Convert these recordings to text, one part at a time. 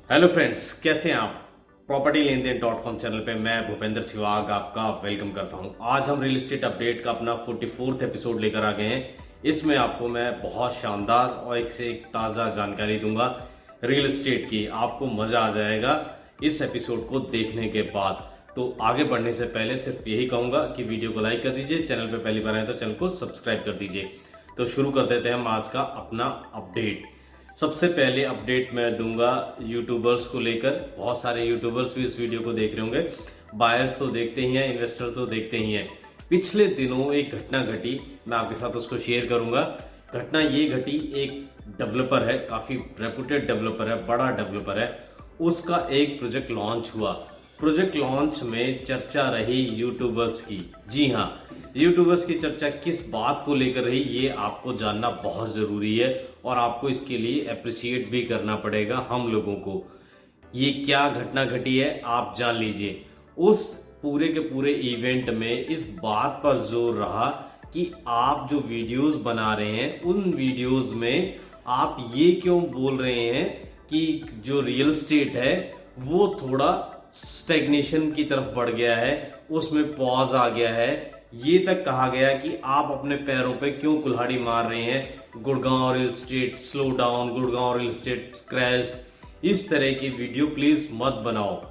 Hello friends, कैसे हैं आप। प्रॉपर्टी लेन देन .com चैनल पे मैं भूपेंद्र सिवाग आपका वेलकम करता हूं। आज हम रियल एस्टेट अपडेट का अपना 44th एपिसोड लेकर आ गए हैं। इसमें आपको मैं बहुत शानदार और एक से एक ताज़ा जानकारी दूंगा रियल एस्टेट की। आपको मज़ा आ जाएगा इस एपिसोड को देखने के बाद। तो आगे बढ़ने से पहले सिर्फ यही कहूँगा कि वीडियो को लाइक कर दीजिए, चैनल पर पहली बार आए तो चैनल को सब्सक्राइब कर दीजिए। तो शुरू कर देते हैं हम आज का अपना अपडेट। सबसे पहले अपडेट मैं दूंगा यूट्यूबर्स को लेकर। बहुत सारे यूट्यूबर्स भी इस वीडियो को देख रहे होंगे। बायर्स तो देखते ही हैं, इन्वेस्टर्स तो देखते ही हैं। पिछले दिनों एक घटना घटी, मैं आपके साथ उसको शेयर करूंगा। घटना ये घटी, एक डेवलपर है, काफ़ी रेपुटेड डेवलपर है, बड़ा डेवलपर है, उसका एक प्रोजेक्ट लॉन्च हुआ। प्रोजेक्ट लॉन्च में चर्चा रही यूट्यूबर्स की। जी हाँ, यूट्यूबर्स की चर्चा किस बात को लेकर रही ये आपको जानना बहुत ज़रूरी है और आपको इसके लिए अप्रिशिएट भी करना पड़ेगा हम लोगों को। ये क्या घटना घटी है आप जान लीजिए। उस पूरे के पूरे इवेंट में इस बात पर जोर रहा कि आप जो वीडियोस बना रहे हैं उन वीडियोस में आप ये क्यों बोल रहे हैं कि जो रियल एस्टेट है वो थोड़ा स्टेग्नेशन की तरफ बढ़ गया है, उसमें पॉज आ गया है। ये तक कहा गया कि आप अपने पैरों पे क्यों कुल्हाड़ी मार रहे हैं। Gurgaon real estate slow down, Gurgaon real estate crashed, इस तरह की वीडियो प्लीज मत बनाओ।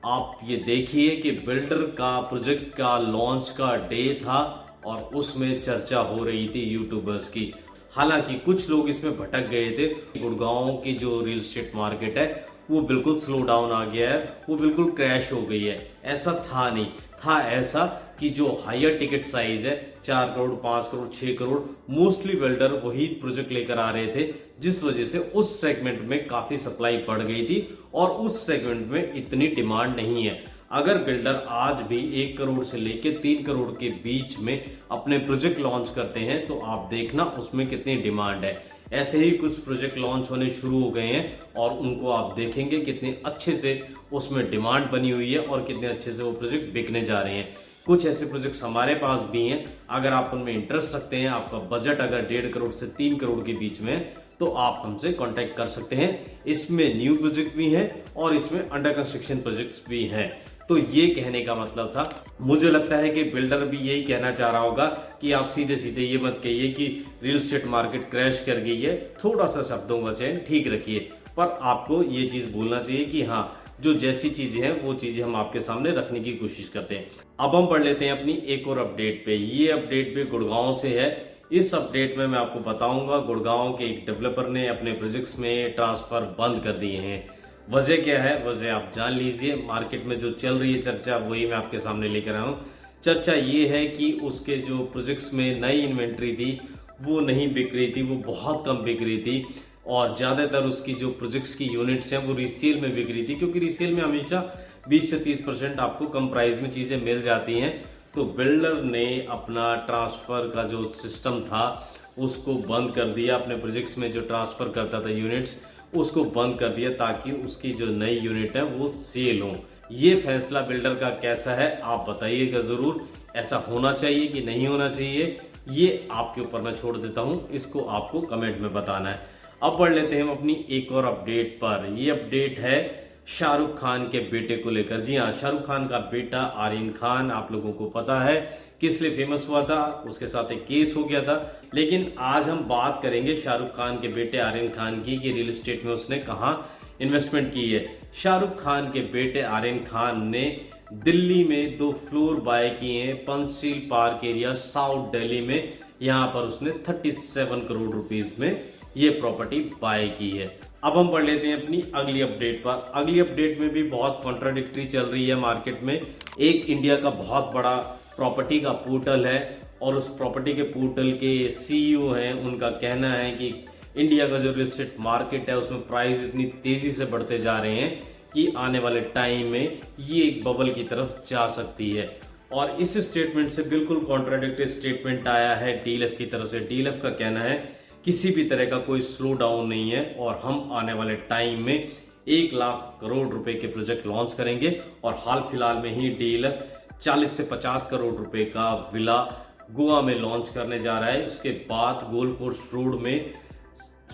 आप ये देखिए कि बिल्डर का प्रोजेक्ट का लॉन्च का डे था और उसमें चर्चा हो रही थी यूट्यूबर्स की। हालांकि कुछ लोग इसमें भटक गए थे। गुड़गांव की जो रियल एस्टेट मार्केट है वो बिल्कुल स्लो डाउन आ गया है, वो बिल्कुल क्रैश हो गई है। ऐसा था नहीं, था ऐसा कि जो हायर टिकट साइज है 4 करोड़ 5 करोड़ 6 करोड़, मोस्टली बिल्डर वही प्रोजेक्ट लेकर आ रहे थे, जिस वजह से उस सेगमेंट में काफी सप्लाई बढ़ गई थी और उस सेगमेंट में इतनी डिमांड नहीं है। अगर बिल्डर आज भी 1 करोड़ से लेकर 3 करोड़ के बीच में अपने प्रोजेक्ट लॉन्च करते हैं तो आप देखना उसमें कितनी डिमांड है। ऐसे ही कुछ प्रोजेक्ट लॉन्च होने शुरू हो गए हैं और उनको आप देखेंगे कितने अच्छे से उसमें डिमांड बनी हुई है और कितने अच्छे से वो प्रोजेक्ट बिकने जा रहे हैं। कुछ ऐसे प्रोजेक्ट्स हमारे पास भी हैं, अगर आप उनमें इंटरेस्ट रखते हैं, आपका बजट अगर 1.5 करोड़ से 3 करोड़ के बीच में है तो आप हमसे कांटेक्ट कर सकते हैं। इसमें न्यू प्रोजेक्ट भी हैं और इसमें अंडर कंस्ट्रक्शन प्रोजेक्ट्स भी हैं। तो ये कहने का मतलब था, मुझे लगता है कि बिल्डर भी यही कहना चाह रहा होगा कि आप सीधे सीधे ये मत कहिए कि रियल एस्टेट मार्केट क्रैश कर गई है। थोड़ा सा शब्दों का चयन ठीक रखिए, पर आपको ये चीज बोलना चाहिए कि हाँ, जो जैसी चीजें हैं वो चीजें हम आपके सामने रखने की कोशिश करते हैं। अब हम पढ़ लेते हैं अपनी एक और अपडेट पे। ये अपडेट भी गुड़गांव से है। इस अपडेट में मैं आपको बताऊंगा गुड़गांव के एक डेवलपर ने अपने प्रोजेक्ट्स में ट्रांसफर बंद कर दिए हैं। वजह क्या है, वजह आप जान लीजिए। मार्केट में जो चल रही है चर्चा वही मैं आपके सामने लेकर आया हूँ। चर्चा ये है कि उसके जो प्रोजेक्ट्स में नई इन्वेंट्री थी वो नहीं बिक रही थी, वो बहुत कम बिक रही थी और ज़्यादातर उसकी जो प्रोजेक्ट्स की यूनिट्स हैं वो रीसेल में बिक रही थी, क्योंकि रीसेल में हमेशा 20 से 30% आपको कम प्राइस में चीज़ें मिल जाती हैं। तो बिल्डर ने अपना ट्रांसफ़र का जो सिस्टम था उसको बंद कर दिया। अपने प्रोजेक्ट्स में जो ट्रांसफ़र करता था यूनिट्स उसको बंद कर दिया ताकि उसकी जो नई यूनिट है वो सेल हो। ये फैसला बिल्डर का कैसा है आप बताइएगा ज़रूर। ऐसा होना चाहिए कि नहीं होना चाहिए ये आपके ऊपर मैं छोड़ देता हूँ, इसको आपको कमेंट में बताना है। अब पढ़ लेते हैं हम अपनी एक और अपडेट पर। ये अपडेट है शाहरुख खान के बेटे को लेकर। जी हाँ, शाहरुख खान का बेटा आर्यन खान आप लोगों को पता है किस लिए फेमस हुआ था, उसके साथ एक केस हो गया था। लेकिन आज हम बात करेंगे शाहरुख खान के बेटे आर्यन खान की कि रियल एस्टेट में उसने कहाँ इन्वेस्टमेंट की है। शाहरुख खान के बेटे आर्यन खान ने दिल्ली में 2 फ्लोर बाय किए हैं, Panchsheel park area south Delhi में। यहाँ पर उसने 37 करोड़ रुपीज में ये प्रॉपर्टी बाय की है। अब हम पढ़ लेते हैं अपनी अगली अपडेट पर। अगली अपडेट में भी बहुत कॉन्ट्राडिक्टरी चल रही है मार्केट में। एक इंडिया का बहुत बड़ा प्रॉपर्टी का पोर्टल है और उस प्रॉपर्टी के पोर्टल के सीईओ हैं, उनका कहना है कि इंडिया का जो रियल एस्टेट मार्केट है उसमें प्राइस इतनी तेजी से बढ़ते जा रहे हैं कि आने वाले टाइम में ये एक बबल की तरफ जा सकती है। और इस स्टेटमेंट से बिल्कुल कॉन्ट्राडिक्टरी स्टेटमेंट आया है डीएलएफ की तरफ से। डीएलएफ का कहना है किसी भी तरह का कोई स्लो डाउन नहीं है और हम आने वाले टाइम में 1 लाख करोड़ रुपए के प्रोजेक्ट लॉन्च करेंगे। और हाल फिलहाल में ही डीएलएफ 40 से 50 करोड़ रुपए का विला गोवा में लॉन्च करने जा रहा है। उसके बाद गोल्ड कोस्ट रोड में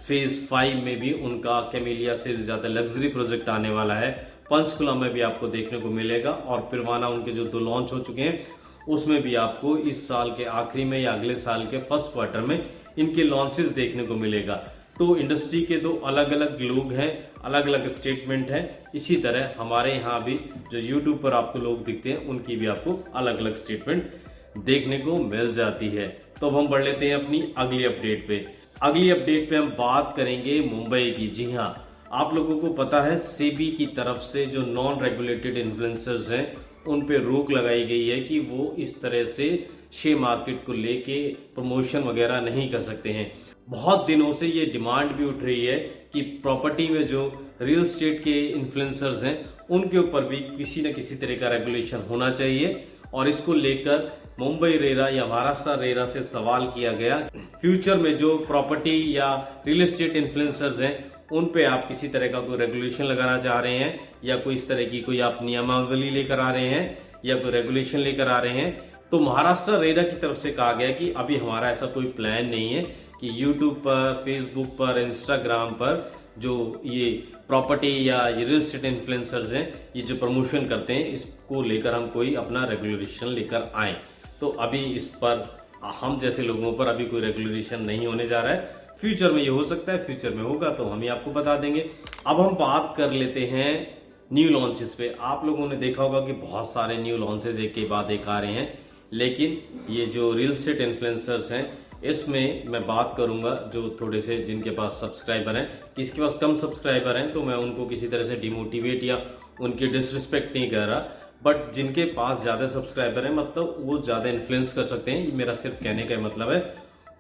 फेज 5 में भी उनका कैमेलिया से ज्यादा लग्जरी प्रोजेक्ट आने वाला है। पंचकुला में भी आपको देखने को मिलेगा और पिरवाना उनके जो 2 लॉन्च हो चुके हैं उसमें भी आपको इस साल के आखिरी में या अगले साल के फर्स्ट क्वार्टर में इनके लॉन्चेस देखने को मिलेगा। तो इंडस्ट्री के 2 अलग अलग लोग हैं, अलग अलग स्टेटमेंट हैं। इसी तरह हमारे यहाँ भी जो यूट्यूब पर आपको लोग दिखते हैं उनकी भी आपको अलग अलग स्टेटमेंट देखने को मिल जाती है। तो अब हम बढ़ लेते हैं अपनी अगली अपडेट पे। अगली अपडेट पे हम बात करेंगे मुंबई की। जी हाँ, आप लोगों को पता है सेबी की तरफ से जो नॉन रेगुलेटेड इन्फ्लुएंसर्स हैं उन पे रोक लगाई गई है कि वो इस तरह से शेयर मार्केट को लेके प्रमोशन वगैरह नहीं कर सकते हैं। बहुत दिनों से ये डिमांड भी उठ रही है कि प्रॉपर्टी में जो रियल एस्टेट के इन्फ्लुएंसर्स हैं उनके ऊपर भी किसी न किसी तरह का रेगुलेशन होना चाहिए। और इसको लेकर मुंबई रेरा या महाराष्ट्र रेरा से सवाल किया गया, फ्यूचर में जो प्रॉपर्टी या रियल एस्टेट इन्फ्लुएंसर्स हैं उन पे आप किसी तरह का कोई रेगुलेशन लगाना चाह रहे हैं या कोई इस तरह की कोई आप नियमावली लेकर आ रहे हैं या कोई रेगुलेशन लेकर आ रहे हैं। तो महाराष्ट्र रेरा की तरफ से कहा गया कि अभी हमारा ऐसा कोई प्लान नहीं है कि यूट्यूब पर, फेसबुक पर, इंस्टाग्राम पर जो ये प्रॉपर्टी या ये रियल एस्टेट इन्फ्लुएंसर्स हैं ये जो प्रमोशन करते हैं इसको लेकर हम कोई अपना रेगुलेशन लेकर आए। तो अभी इस पर हम जैसे लोगों पर अभी कोई रेगुलेशन नहीं होने जा रहा है। फ्यूचर में ये हो सकता है, फ्यूचर में होगा तो हम ही आपको बता देंगे। अब हम बात कर लेते हैं न्यू लॉन्चेस पे। आप लोगों ने देखा होगा कि बहुत सारे न्यू लॉन्चेस एक के बाद एक आ रहे हैं, लेकिन ये जो रियल एस्टेट इन्फ्लुएंसर्स हैं इसमें मैं बात करूंगा जो थोड़े से जिनके पास सब्सक्राइबर हैं। किसके पास कम सब्सक्राइबर हैं तो मैं उनको किसी तरह से डिमोटिवेट या उनकी डिसरिस्पेक्ट नहीं कर रहा, बट जिनके पास ज्यादा सब्सक्राइबर हैं मतलब वो ज्यादा इन्फ्लुएंस कर सकते हैं। मेरा सिर्फ कहने का मतलब है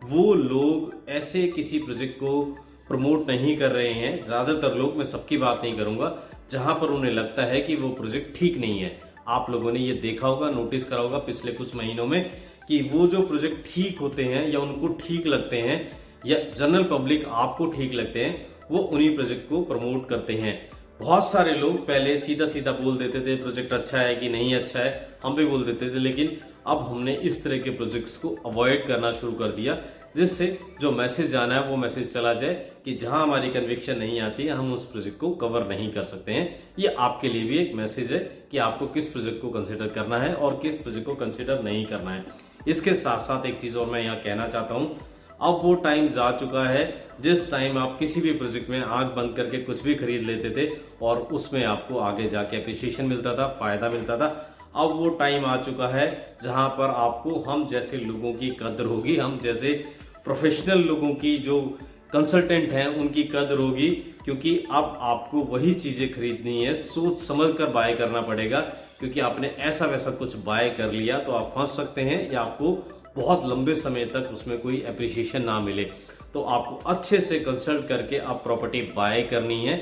वो लोग ऐसे किसी प्रोजेक्ट को प्रमोट नहीं कर रहे हैं। ज्यादातर लोग, मैं सबकी बात नहीं करूंगा, जहां पर उन्हें लगता है कि वो प्रोजेक्ट ठीक नहीं है। आप लोगों ने ये देखा होगा, नोटिस करा होगा पिछले कुछ महीनों में कि वो जो प्रोजेक्ट ठीक होते हैं या उनको ठीक लगते हैं या जनरल पब्लिक आपको ठीक लगते हैं वो उन्हीं प्रोजेक्ट को प्रमोट करते हैं। बहुत सारे लोग पहले सीधा सीधा बोल देते थे प्रोजेक्ट अच्छा है कि नहीं अच्छा है, हम भी बोल देते थे, लेकिन अब हमने इस तरह के प्रोजेक्ट्स को अवॉइड करना शुरू कर दिया जिससे जो मैसेज जाना है वो मैसेज चला जाए कि जहां हमारी कन्विक्शन नहीं आती हम उस प्रोजेक्ट को कवर नहीं कर सकते हैं। ये आपके लिए भी एक मैसेज है कि आपको किस प्रोजेक्ट को कंसिडर करना है और किस प्रोजेक्ट को कंसिडर नहीं करना है। इसके साथ साथ एक चीज और मैं यहाँ कहना चाहता हूँ, अब वो टाइम जा चुका है जिस टाइम आप किसी भी प्रोजेक्ट में आंख बंद करके कुछ भी खरीद लेते थे और उसमें आपको आगे जाके अप्रिसिएशन मिलता था, फायदा मिलता था। अब वो टाइम आ चुका है जहां पर आपको हम जैसे लोगों की कदर होगी, हम जैसे प्रोफेशनल लोगों की जो कंसल्टेंट हैं उनकी कदर होगी, क्योंकि अब आपको वही चीजें खरीदनी है, सोच समझ कर बाय करना पड़ेगा। क्योंकि आपने ऐसा वैसा कुछ बाय कर लिया तो आप फंस सकते हैं या आपको बहुत लंबे समय तक उसमें कोई एप्रिसिएशन ना मिले। तो आपको अच्छे से कंसल्ट करके आप प्रॉपर्टी बाय करनी है,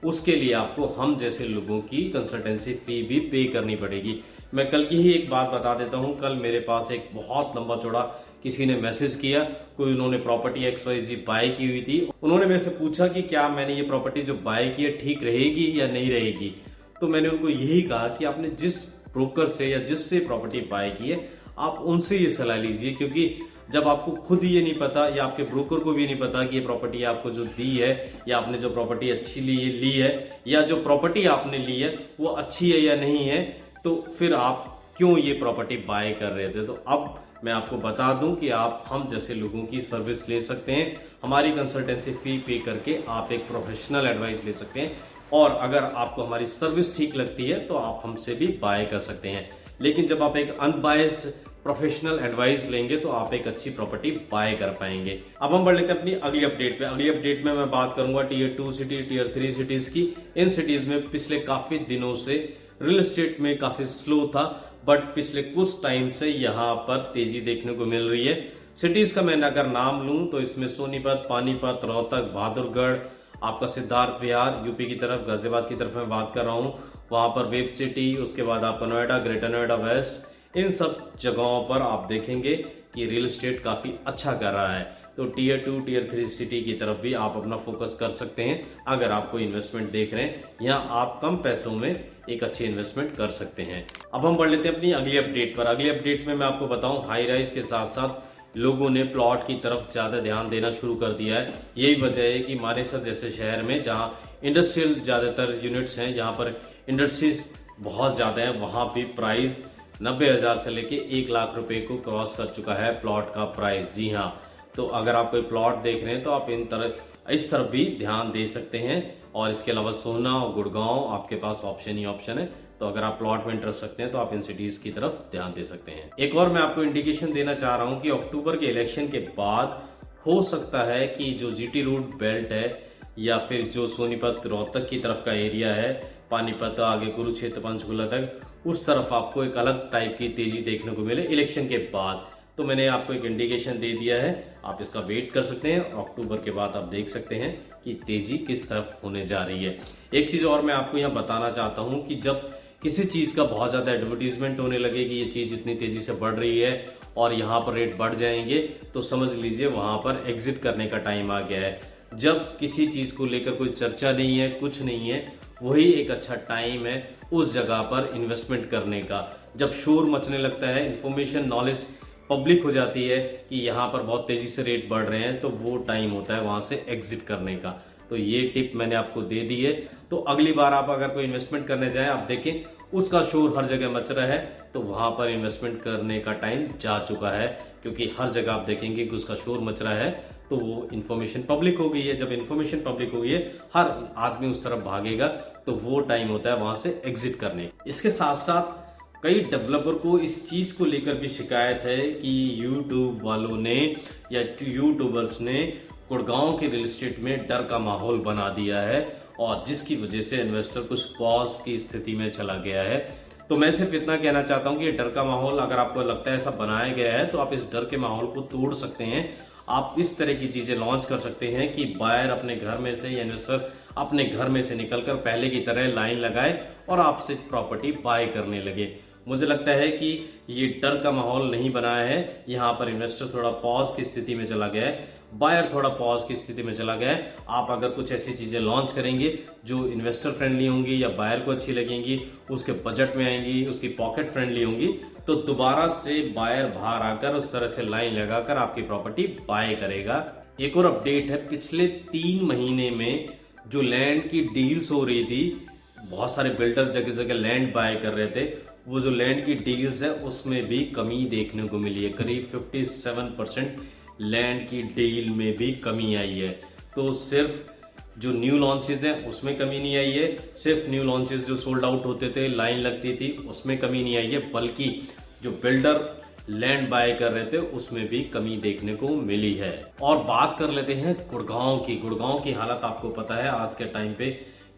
उसके लिए आपको हम जैसे लोगों की कंसल्टेंसी फी भी पे करनी पड़ेगी। मैं कल की ही एक बात बता देता हूं, कल मेरे पास एक बहुत लंबा चौड़ा किसी ने मैसेज किया, कोई उन्होंने प्रॉपर्टी XYZ बाय की हुई थी। उन्होंने मेरे से पूछा कि क्या मैंने ये प्रॉपर्टी जो बाय की है ठीक रहेगी या नहीं रहेगी। तो मैंने उनको यही कहा कि आपने जिस ब्रोकर से या जिससे प्रॉपर्टी बाय की है आप उनसे ये सलाह लीजिए, क्योंकि जब आपको खुद ये नहीं पता या आपके ब्रोकर को भी नहीं पता कि ये प्रॉपर्टी आपको जो दी है या आपने जो प्रॉपर्टी अच्छी ली है या जो प्रॉपर्टी आपने ली है वो अच्छी है या नहीं है, तो फिर आप क्यों ये प्रॉपर्टी बाय कर रहे थे। तो अब मैं आपको बता दूं कि आप हम जैसे लोगों की सर्विस ले सकते हैं, हमारी कंसल्टेंसी फी पे करके आप एक प्रोफेशनल एडवाइस ले सकते हैं, और अगर आपको हमारी सर्विस ठीक लगती है तो आप हमसे भी बाय कर सकते हैं। लेकिन जब आप एक अनबायस्ड प्रोफेशनल एडवाइस लेंगे तो आप एक अच्छी प्रॉपर्टी बाय कर पाएंगे। अब हम बढ़ लेते हैं अपनी अगली अपडेट पे। अगली अपडेट में मैं बात करूंगा टीयर 2 सिटी, टीयर 3 सिटीज की। इन सिटीज में पिछले काफी दिनों से रियल एस्टेट में काफी स्लो था, बट पिछले कुछ टाइम से यहाँ पर तेजी देखने को मिल रही है। सिटीज का मैं अगर नाम लूं तो इसमें सोनीपत, पानीपत, रोहतक, बहादुरगढ़, आपका सिद्धार्थ विहार यूपी की तरफ, गाजियाबाद की तरफ मैं बात कर रहा हूँ, वहां पर वेब सिटी, उसके बाद आपका नोएडा, ग्रेटर नोएडा वेस्ट, इन सब जगहों पर आप देखेंगे कि रियल एस्टेट काफी अच्छा कर रहा है। तो टीयर 2, टीयर 3 सिटी की तरफ भी आप अपना फोकस कर सकते हैं अगर आप कोई इन्वेस्टमेंट देख रहे हैं। यहाँ आप कम पैसों में एक अच्छी इन्वेस्टमेंट कर सकते हैं। अब हम बढ़ लेते हैं अपनी अगली अपडेट पर। अगली अपडेट में मैं आपको बताऊं हाई राइज के साथ साथ लोगों ने प्लॉट की तरफ ज़्यादा ध्यान देना शुरू कर दिया है। यही वजह है कि मानेसर जैसे शहर में जहां इंडस्ट्रियल ज़्यादातर यूनिट्स हैं, जहां पर इंडस्ट्रीज बहुत ज़्यादा है, वहां भी प्राइस 90,000 से लेके 1 लाख रुपए को क्रॉस कर चुका है प्लॉट का प्राइस। जी हाँ, तो अगर आप कोई प्लॉट देख रहे हैं तो आप इस तरफ भी ध्यान दे सकते हैं। और इसके अलावा सोहना और गुड़गांव आपके पास ऑप्शन ही ऑप्शन है। तो अगर आप प्लॉट में इंटरेस्ट रखते हैं तो आप इन सिटीज की तरफ ध्यान दे सकते हैं। एक और मैं आपको इंडिकेशन देना चाह रहा हूं कि अक्टूबर के इलेक्शन के बाद हो सकता है कि जो जीटी रोड बेल्ट है या फिर जो सोनीपत रोहतक की तरफ का एरिया है, पानीपत आगे कुरुक्षेत्र पंचकुला तक, उस तरफ आपको एक अलग टाइप की तेजी देखने को मिले इलेक्शन के बाद। तो मैंने आपको एक इंडिकेशन दे दिया है, आप इसका वेट कर सकते हैं। अक्टूबर के बाद आप देख सकते हैं कि तेजी किस तरफ होने जा रही है। एक चीज और मैं आपको यहाँ बताना चाहता हूँ कि जब किसी चीज का बहुत ज्यादा एडवर्टीजमेंट होने लगे कि ये चीज इतनी तेजी से बढ़ रही है और यहाँ पर रेट बढ़ जाएंगे, तो समझ लीजिए वहां पर एग्जिट करने का टाइम आ गया है। जब किसी चीज को लेकर कोई चर्चा नहीं है, कुछ नहीं है, वही एक अच्छा टाइम है उस जगह पर इन्वेस्टमेंट करने का। जब शोर मचने लगता है, इंफॉर्मेशन नॉलेज पब्लिक हो जाती है कि यहाँ पर बहुत तेजी से रेट बढ़ रहे हैं, तो वो टाइम होता है वहां से एग्जिट करने का। तो ये टिप मैंने आपको दे दी है। तो अगली बार आप अगर कोई इन्वेस्टमेंट करने जाए, आप देखें उसका शोर हर जगह मच रहा है, तो वहां पर इन्वेस्टमेंट करने का टाइम जा चुका है। क्योंकि हर जगह आप देखेंगे कि उसका शोर मच रहा है, तो वो इन्फॉर्मेशन पब्लिक हो गई है। जब इन्फॉर्मेशन पब्लिक हो गई है, हर आदमी उस तरफ भागेगा, तो वो टाइम होता है वहां से एग्जिट करने। इसके साथ साथ कई डेवलपर को इस चीज को लेकर भी शिकायत है कि यूट्यूब वालों ने या यूट्यूबर्स ने गुड़गांव के रियल एस्टेट में डर का माहौल बना दिया है, और जिसकी वजह से इन्वेस्टर कुछ पॉज की स्थिति में चला गया है। तो मैं सिर्फ इतना कहना चाहता हूं कि डर का माहौल अगर आपको लगता है ऐसा बनाया गया है, तो आप इस डर के माहौल को तोड़ सकते हैं। आप इस तरह की चीजें लॉन्च कर सकते हैं कि बायर अपने घर में से या इन्वेस्टर अपने घर में से निकलकर पहले की तरह लाइन लगाए और आपसे प्रॉपर्टी बाय करने लगे। मुझे लगता है कि ये डर का माहौल नहीं बनाया है। यहाँ पर इन्वेस्टर थोड़ा पॉज की स्थिति में चला गया है, बायर थोड़ा पॉज की स्थिति में चला गया है। आप अगर कुछ ऐसी चीजें लॉन्च करेंगे जो इन्वेस्टर फ्रेंडली होंगी या बायर को अच्छी लगेंगी, उसके बजट में आएंगी, उसकी पॉकेट फ्रेंडली होंगी, तो दोबारा से बायर बाहर आकर उस तरह से लाइन लगाकर आपकी प्रॉपर्टी बाय करेगा। एक और अपडेट है, पिछले 3 महीने में जो लैंड की डील्स हो रही थी, बहुत सारे बिल्डर जगह जगह लैंड बाय कर रहे थे, वो जो लैंड की डील्स है उसमें भी कमी देखने को मिली है। करीब 57% लैंड की डील में भी कमी आई है। तो सिर्फ जो न्यू लॉन्चेस हैं उसमें कमी नहीं आई है, सिर्फ न्यू लॉन्चेस जो सोल्ड आउट होते थे, लाइन लगती थी, उसमें कमी नहीं आई है, बल्कि जो बिल्डर लैंड बाय कर रहे थे उसमें भी कमी देखने को मिली है। और बात कर लेते हैं गुड़गांव की। गुड़गांव की हालत आपको पता है आज के टाइम पे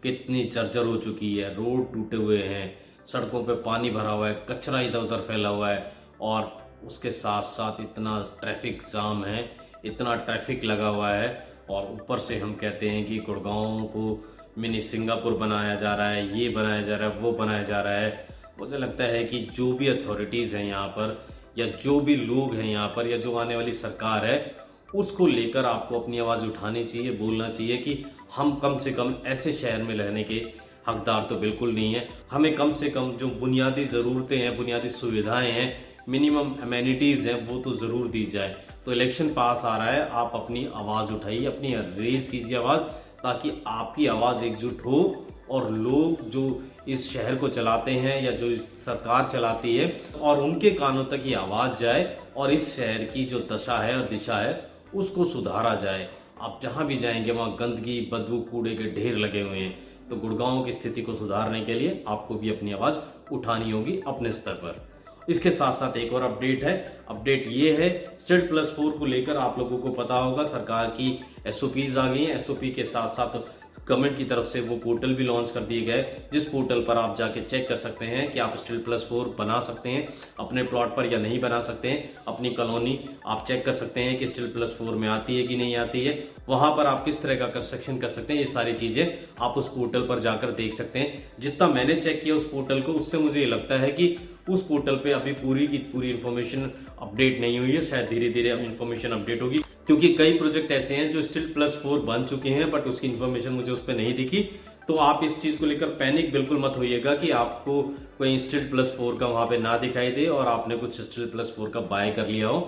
कितनी जर्जर हो चुकी है। रोड टूटे हुए हैं, सड़कों पे पानी भरा हुआ है, कचरा इधर उधर फैला हुआ है, और उसके साथ साथ इतना ट्रैफिक जाम है, इतना ट्रैफिक लगा हुआ है। और ऊपर से हम कहते हैं कि गुड़गांव को मिनी सिंगापुर बनाया जा रहा है, ये बनाया जा रहा है, वो बनाया जा रहा है। मुझे लगता है कि जो भी अथॉरिटीज़ हैं यहाँ पर, या जो भी लोग हैं यहाँ पर, या जो आने वाली सरकार है, उसको लेकर आपको अपनी आवाज़ उठानी चाहिए, बोलना चाहिए कि हम कम से कम ऐसे शहर में रहने के हकदार तो बिल्कुल नहीं है। हमें कम से कम जो बुनियादी ज़रूरतें हैं, बुनियादी सुविधाएं हैं, मिनिमम अमेनिटीज़ हैं, वो तो ज़रूर दी जाए। तो इलेक्शन पास आ रहा है, आप अपनी आवाज़ उठाइए, अपनी रेज कीजिए आवाज़, ताकि आपकी आवाज़ एकजुट हो और लोग जो इस शहर को चलाते हैं या जो सरकार चलाती है, और उनके कानों तक ये आवाज़ जाए और इस शहर की जो दशा है और दिशा है उसको सुधारा जाए। आप जहाँ भी जाएंगे वहाँ गंदगी, बदबू, कूड़े के ढेर लगे हुए हैं। तो गुड़गांव की स्थिति को सुधारने के लिए आपको भी अपनी आवाज़ उठानी होगी अपने स्तर पर। इसके साथ साथ एक और अपडेट है। अपडेट ये है, STELT+4 को लेकर आप लोगों को पता होगा सरकार की SOPs आ गई हैं। SOP के साथ साथ गवर्नमेंट की तरफ से वो पोर्टल भी लॉन्च कर दिए गए, जिस पोर्टल पर आप जाके चेक कर सकते हैं कि आप STELT+4 बना सकते हैं अपने प्लॉट पर या नहीं बना सकते हैं। अपनी कॉलोनी आप चेक कर सकते हैं कि STELT+4 में आती है कि नहीं आती है। वहां पर आप किस तरह का कंस्ट्रक्शन कर सकते हैं, ये सारी चीजें आप उस पोर्टल पर जाकर देख सकते हैं। जितना मैंने चेक किया उस पोर्टल को, उससे मुझे ये लगता है कि उस पोर्टल पे अभी पूरी की पूरी इन्फॉर्मेशन अपडेट नहीं हुई है। शायद धीरे धीरे इन्फॉर्मेशन अपडेट होगी, क्योंकि कई प्रोजेक्ट ऐसे हैं जो STELT+4 बन चुके हैं, बट उसकी इन्फॉर्मेशन मुझे उस पर नहीं दिखी। तो आप इस चीज को लेकर पैनिक बिल्कुल मत होइएगा कि आपको कोई STELT+4 का वहां पे ना दिखाई दे और आपने कुछ STELT+4 का बाय कर लिया हो।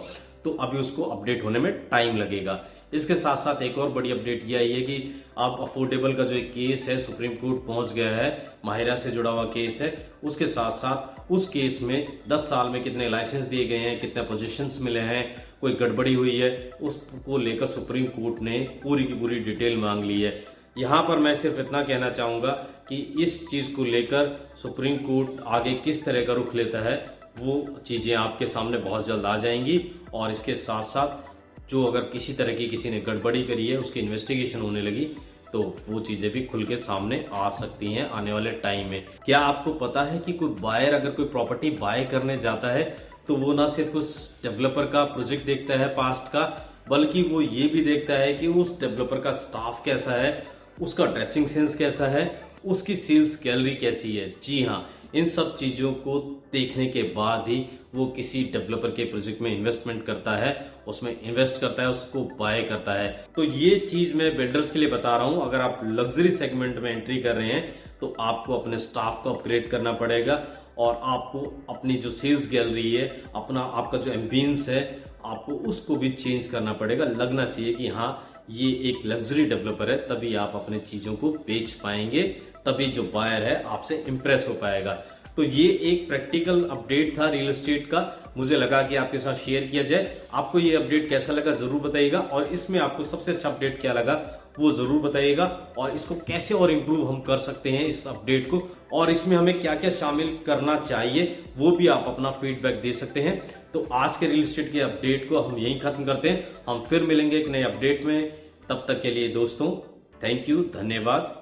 तो अभी उसको अपडेट होने में टाइम लगेगा। इसके साथ साथ एक और बड़ी अपडेट ये आई है कि अब अफोर्डेबल का जो एक केस है सुप्रीम कोर्ट पहुंच गया है, माहिरा से जुड़ा हुआ केस है। उसके साथ साथ उस केस में 10 साल में कितने लाइसेंस दिए गए हैं, कितने पोजीशंस मिले हैं, कोई गड़बड़ी हुई है, उसको लेकर सुप्रीम कोर्ट ने पूरी की पूरी डिटेल मांग ली है। यहाँ पर मैं सिर्फ इतना कहना चाहूँगा कि इस चीज़ को लेकर सुप्रीम कोर्ट आगे किस तरह का रुख लेता है वो चीज़ें आपके सामने बहुत जल्द आ जाएंगी। और इसके साथ साथ जो अगर किसी तरह की किसी ने गड़बड़ी करी है उसकी इन्वेस्टिगेशन होने लगी तो वो चीज़ें भी खुल के सामने आ सकती हैं आने वाले टाइम में। क्या आपको पता है कि कोई बायर अगर कोई प्रॉपर्टी बाय करने जाता है तो वो ना सिर्फ उस डेवलपर का प्रोजेक्ट देखता है पास्ट का, बल्कि वो ये भी देखता है कि उस डेवलपर का स्टाफ कैसा है, उसका ड्रेसिंग सेंस कैसा है, उसकी सेल्स गैलरी कैसी है। जी हाँ, इन सब चीज़ों को देखने के बाद ही वो किसी डेवलपर के प्रोजेक्ट में इन्वेस्टमेंट करता है, उसमें इन्वेस्ट करता है, उसको बाय करता है। तो ये चीज़ मैं बिल्डर्स के लिए बता रहा हूँ। अगर आप लग्जरी सेगमेंट में एंट्री कर रहे हैं तो आपको अपने स्टाफ को अपग्रेड करना पड़ेगा और आपको अपनी जो सेल्स गैलरी है, आपका जो एम्बियंस है, आपको उसको भी चेंज करना पड़ेगा। लगना चाहिए कि हाँ ये एक लग्जरी डेवलपर है, तभी आप अपने चीज़ों को बेच पाएंगे, तभी जो बायर है आपसे इम्प्रेस हो पाएगा। तो ये एक प्रैक्टिकल अपडेट था रियल एस्टेट का, मुझे लगा कि आपके साथ शेयर किया जाए। आपको ये अपडेट कैसा लगा जरूर बताइएगा और इसमें आपको सबसे अच्छा अपडेट क्या लगा वो जरूर बताइएगा और इसको कैसे और इम्प्रूव हम कर सकते हैं इस अपडेट को, और इसमें हमें क्या क्या शामिल करना चाहिए वो भी आप अपना फीडबैक दे सकते हैं। तो आज के रियल एस्टेट के अपडेट को हम यहीं खत्म करते हैं। हम फिर मिलेंगे एक नए अपडेट में, तब तक के लिए दोस्तों थैंक यू, धन्यवाद।